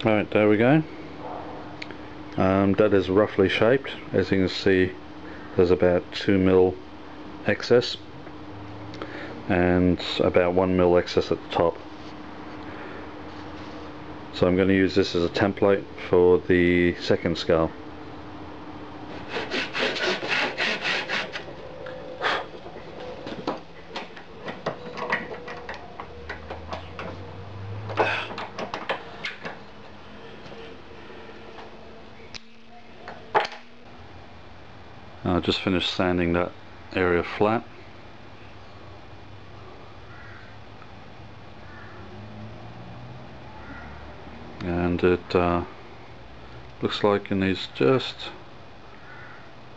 Right, there we go. That is roughly shaped. As you can see, there's about 2mm excess and about 1mm excess at the top. So I'm going to use this as a template for the second scale. I just finished sanding that area flat. And it looks like it needs just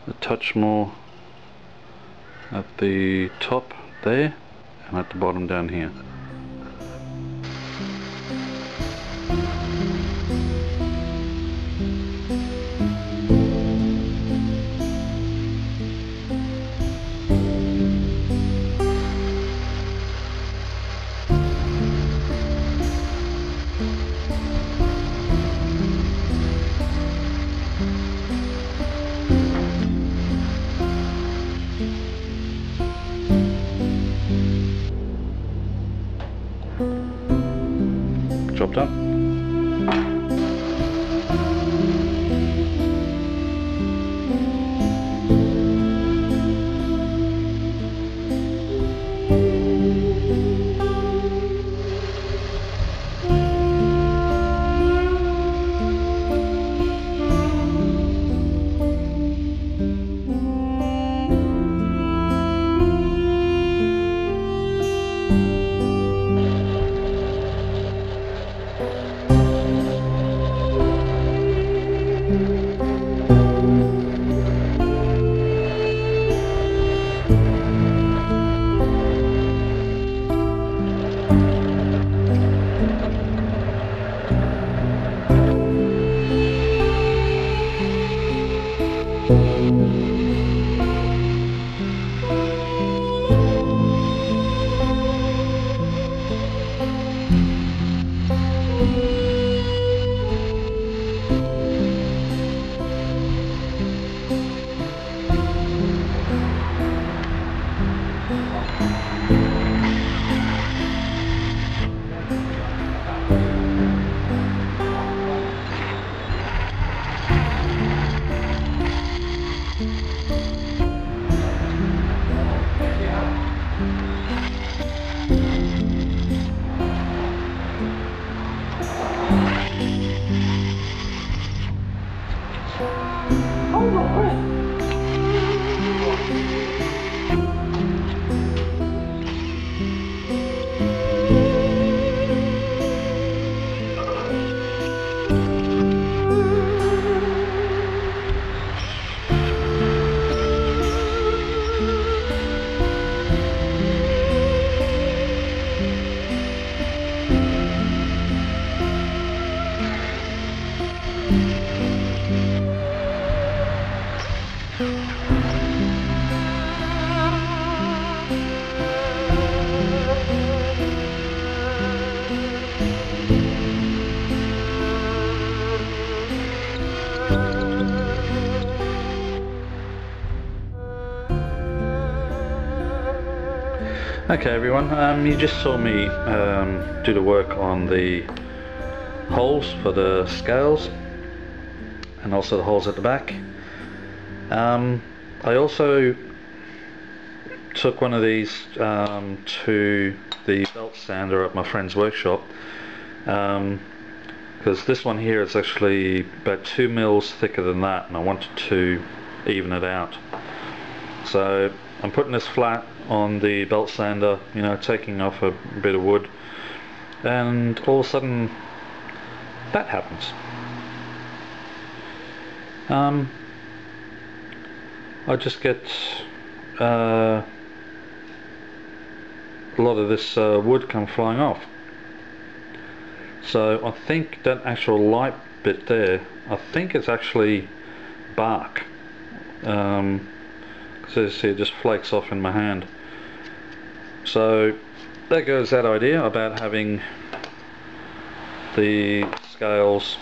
a touch more at the top there and at the bottom down here. Job done. Okay everyone, you just saw me do the work on the holes for the scales and also the holes at the back. I also took one of these to the belt sander at my friend's workshop, because this one here is actually about 2mm thicker than that and I wanted to even it out. So I'm putting this flat on the belt sander, you know, taking off a bit of wood, and all of a sudden that happens. I just get a lot of this wood come flying off. So I think that actual light bit there, I think it's actually bark. So you see it just flakes off in my hand. So there goes that idea about having the scales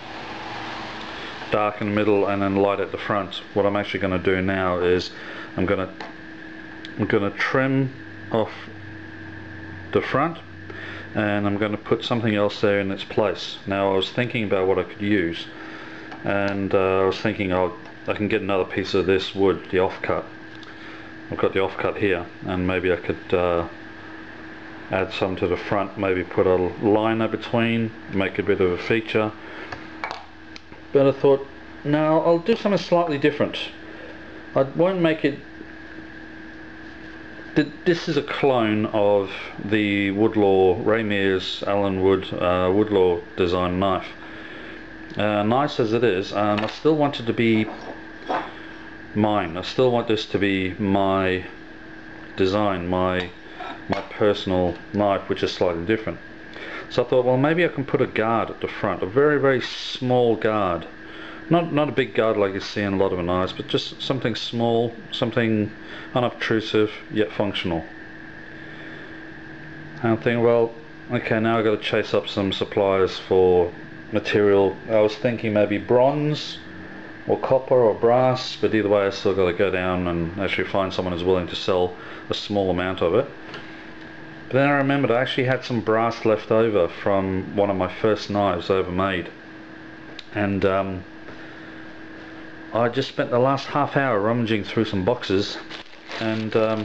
dark in the middle and then light at the front. What I'm actually going to do now is I'm going to trim off the front, and I'm going to put something else there in its place. Now I was thinking about what I could use, and I was thinking I can get another piece of this wood, the offcut. I've got the offcut here, and maybe I could add some to the front, maybe put a liner between, make a bit of a feature. But I thought, no, I'll do something slightly different. I won't make it. This is a clone of the Woodlore, Mears Allen Wood Woodlore design knife. Nice as it is, I still want it to be mine. I still want this to be my design, my personal knife, which is slightly different. So I thought, well, maybe I can put a guard at the front, a very, very small guard. Not a big guard like you see in a lot of knives, but just something small, something unobtrusive yet functional. And I'm thinking, well, okay, now I've got to chase up some suppliers for material. I was thinking maybe bronze or copper or brass, but either way I still got to go down and actually find someone who's willing to sell a small amount of it. But then I remembered I actually had some brass left over from one of my first knives I ever made, and I just spent the last half hour rummaging through some boxes, and I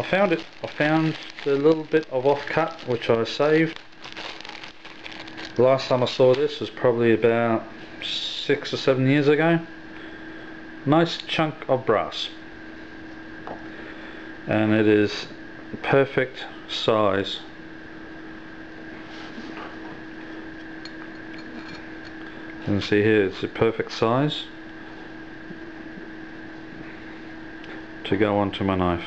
found it. I found a little bit of offcut which I saved. The last time I saw this was probably about 6 or 7 years ago. Nice chunk of brass, and it is perfect size. You can see here it's a perfect size to go onto my knife.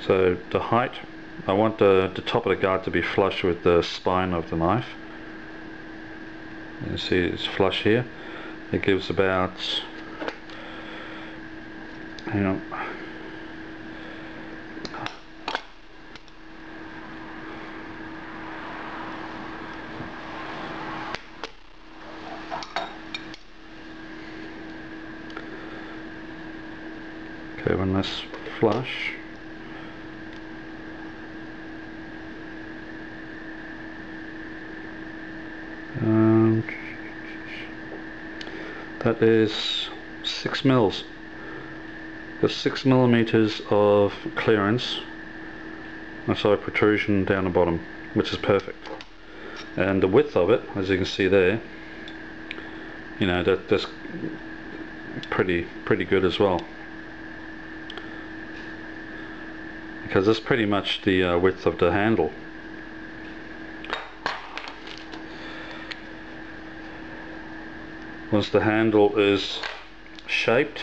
So the height, I want the top of the guard to be flush with the spine of the knife. You can see it's flush here. It gives about, you know, okay, when that's flush, that is 6 mils. There's 6 millimeters of clearance, sorry, protrusion down the bottom, which is perfect. And the width of it, as you can see there, you know, that's pretty good as well, because that's pretty much the width of the handle. Once the handle is shaped,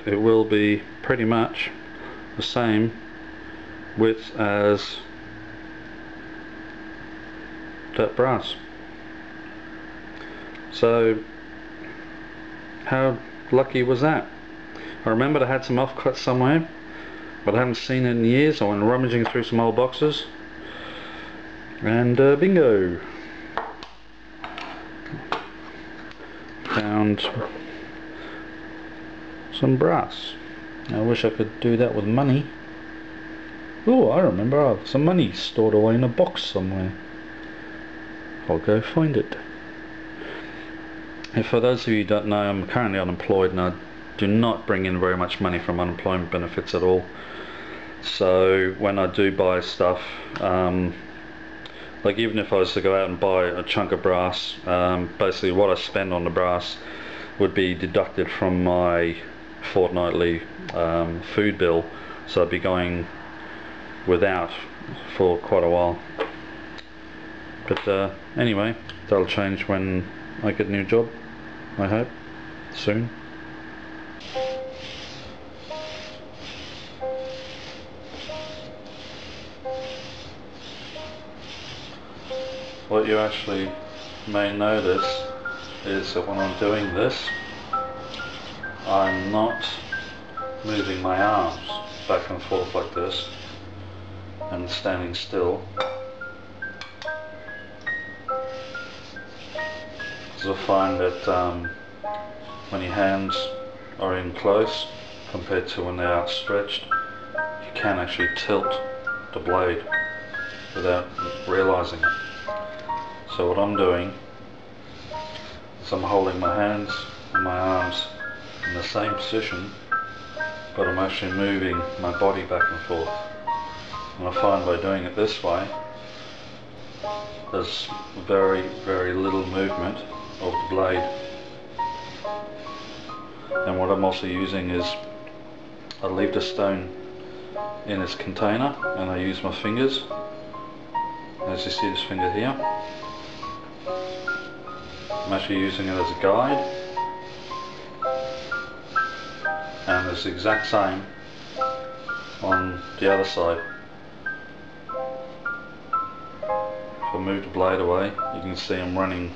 it will be pretty much the same width as that brass. So how lucky was that? I remembered I had some offcuts somewhere, but I haven't seen it in years. I went rummaging through some old boxes, and bingo! Found some brass. I wish I could do that with money. Oh, I remember I have some money stored away in a box somewhere. I'll go find it. And for those of you who don't know, I'm currently unemployed, and I do not bring in very much money from unemployment benefits at all. So when I do buy stuff, like even if I was to go out and buy a chunk of brass, basically what I spend on the brass would be deducted from my fortnightly food bill, so I'd be going without for quite a while. But anyway, that'll change when I get a new job, I hope, soon. what you actually may notice is that when I'm doing this, I'm not moving my arms back and forth like this and standing still, because I find that when your hands are in close compared to when they're outstretched, you can actually tilt the blade without realizing it. So what I'm doing is I'm holding my hands and my arms in the same position, but I'm actually moving my body back and forth. And I find by doing it this way, there's very, very little movement of the blade. And what I'm also using is, I leave the stone in its container and I use my fingers. As you see this finger here, I'm actually using it as a guide, and it's the exact same on the other side. If I move the blade away, you can see I'm running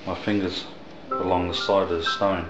my fingers along the side of the stone.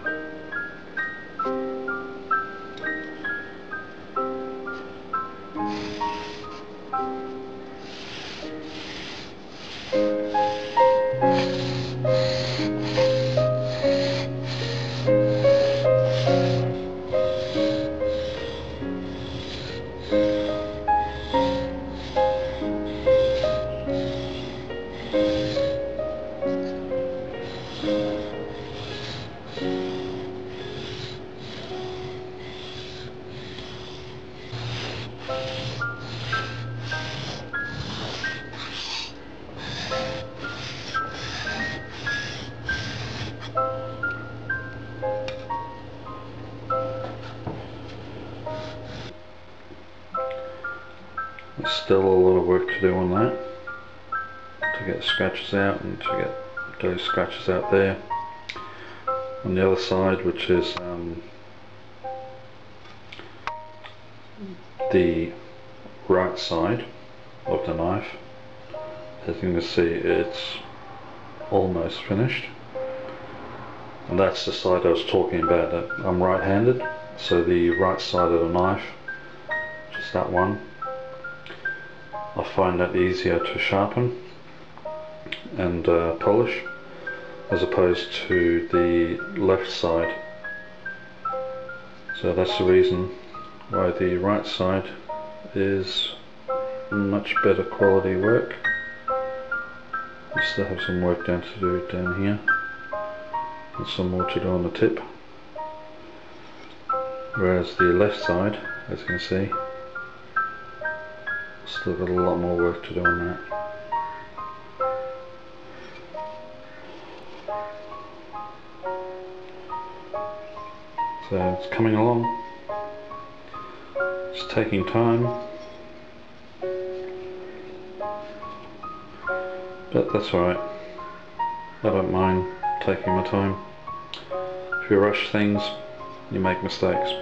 There's still a lot of work to do on that, to get scratches out and to get those scratches out there. On the other side, which is the right side of the knife, as you can see, it's almost finished. And that's the side I was talking about, that I'm right-handed, so the right side of the knife, just that one, I find that easier to sharpen and polish, as opposed to the left side. So that's the reason why the right side is much better quality work. I still have some work to do down here, and some more to do on the tip. Whereas the left side, as you can see, still got a lot more work to do on that. So it's coming along. It's taking time, but that's alright. I don't mind taking my time. If you rush things, you make mistakes.